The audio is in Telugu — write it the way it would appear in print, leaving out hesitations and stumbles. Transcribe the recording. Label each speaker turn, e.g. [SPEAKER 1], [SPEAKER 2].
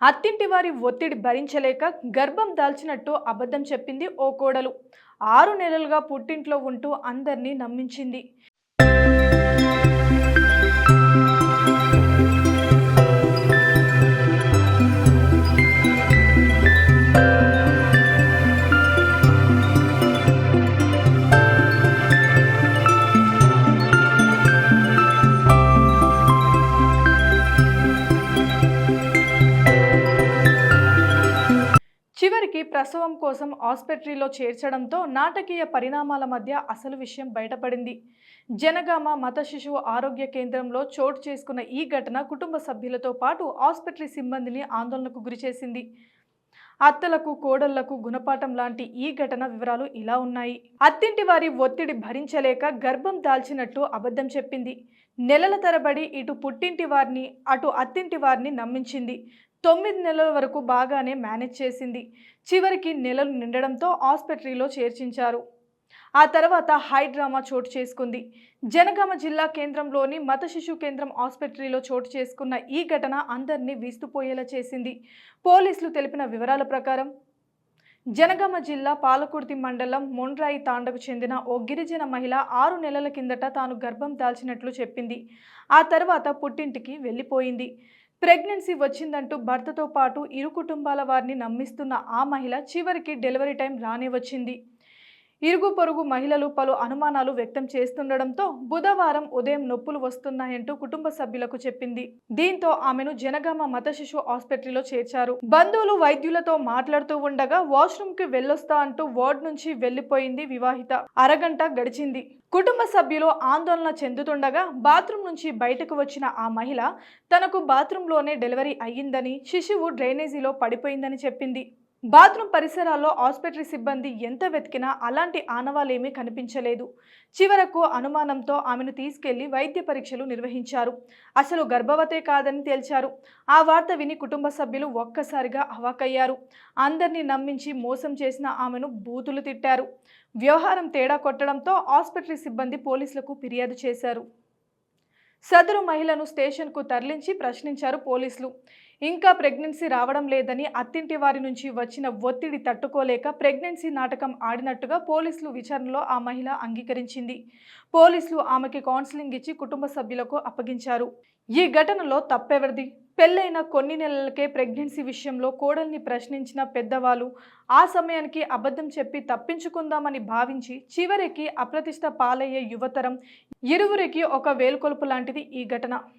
[SPEAKER 1] అత్తింటి వారి ఒత్తిడి భరించలేక గర్భం దాల్చినట్టు అబద్ధం చెప్పింది ఓ కోడలు. 6 నెలలుగా పుట్టింట్లో ఉంటూ అందర్నీ నమ్మించింది. చివరికి ప్రసవం కోసం ఆస్పత్రిలో చేర్చడంతో నాటకీయ పరిణామాల మధ్య అసలు విషయం బయటపడింది. జనగామ మత శిశువు ఆరోగ్య కేంద్రంలో చోటు చేసుకున్న ఈ ఘటన కుటుంబ సభ్యులతో పాటు ఆస్పత్రి సిబ్బందిని ఆందోళనకు గురిచేసింది. అత్తలకు కోడళ్లకు గుణపాఠం లాంటి ఈ ఘటన వివరాలు ఇలా ఉన్నాయి. అత్తింటి వారి ఒత్తిడి భరించలేక గర్భం దాల్చినట్టు అబద్ధం చెప్పింది. నెలల తరబడి ఇటు పుట్టింటి వారిని అటు అత్తింటి వారిని నమ్మించింది. 9 నెలల వరకు బాగానే మేనేజ్ చేసింది. చివరికి నెలలు నిండడంతో ఆస్పత్రిలో చేర్చించారు. ఆ తర్వాత హై డ్రామా చోటు చేసుకుంది. జనగామ జిల్లా కేంద్రంలోని మత శిశు కేంద్రం ఆస్పత్రిలో చోటు చేసుకున్న ఈ ఘటన అందరినీ విస్తుపోయేలా చేసింది. పోలీసులు తెలిపిన వివరాల ప్రకారం జనగామ జిల్లా పాలకుర్తి మండలం మొండ్రాయి తాండకు చెందిన ఓ గిరిజన మహిళ 6 నెలల కిందట తాను గర్భం దాల్చినట్లు చెప్పింది. ఆ తర్వాత పుట్టింటికి వెళ్ళిపోయింది. ప్రెగ్నెన్సీ వచ్చిందంటూ భర్తతో పాటు ఇరు కుటుంబాల వారిని నమ్మిస్తున్న ఆ మహిళ చివరికి డెలివరీ టైం రానే వచ్చింది. ఇరుగు పొరుగు మహిళలు పలు అనుమానాలు వ్యక్తం చేస్తుండడంతో బుధవారం ఉదయం నొప్పులు వస్తున్నాయంటూ కుటుంబ సభ్యులకు చెప్పింది. దీంతో ఆమెను జనగామ మత శిశు ఆస్పత్రిలో చేర్చారు. బంధువులు వైద్యులతో మాట్లాడుతూ ఉండగా వాష్రూమ్ కి వెళ్ళొస్తా అంటూ వార్డ్ నుంచి వెళ్లిపోయింది వివాహిత. అరగంట గడిచింది. కుటుంబ సభ్యులు ఆందోళన చెందుతుండగా బాత్రూమ్ నుంచి బయటకు వచ్చిన ఆ మహిళ తనకు బాత్రూంలోనే డెలివరీ అయ్యిందని, శిశువు డ్రైనేజీలో పడిపోయిందని చెప్పింది. బాత్రూమ్ పరిసరాల్లో ఆస్పత్రి సిబ్బంది ఎంత వెతికినా అలాంటి ఆనవాలేమీ కనిపించలేదు. చివరకు అనుమానంతో ఆమెను తీసుకెళ్లి వైద్య పరీక్షలు నిర్వహించారు. అసలు గర్భవతే కాదని తేల్చారు. ఆ వార్త విని కుటుంబ సభ్యులు ఒక్కసారిగా అవాక్కయ్యారు. అందరినీ నమ్మించి మోసం చేసిన ఆమెను బూతులు తిట్టారు. వ్యవహారం తేడా కొట్టడంతో ఆస్పత్రి సిబ్బంది పోలీసులకు ఫిర్యాదు చేశారు. సదరు మహిళను స్టేషన్కు తరలించి ప్రశ్నించారు పోలీసులు. ఇంకా ప్రెగ్నెన్సీ రావడం లేదని, అత్తింటి వారి నుంచి వచ్చిన ఒత్తిడి తట్టుకోలేక ప్రెగ్నెన్సీ నాటకం ఆడినట్టుగా పోలీసులు విచారణలో ఆ మహిళ అంగీకరించింది. పోలీసులు ఆమెకి కౌన్సిలింగ్ ఇచ్చి కుటుంబ సభ్యులకు అప్పగించారు. ఈ ఘటనలో తప్పెవరిది? పెళ్లైన కొన్ని నెలలకే ప్రెగ్నెన్సీ విషయంలో కోడల్ని ప్రశ్నించిన పెద్దవాళ్ళు ఆ సమయానికి అబద్ధం చెప్పి తప్పించుకుందామని భావించి చివరికి అప్రతిష్ట పాలయ్యే యువతరం ఇరువురికి ఒక వేలుకొలుపు లాంటిది ఈ ఘటన.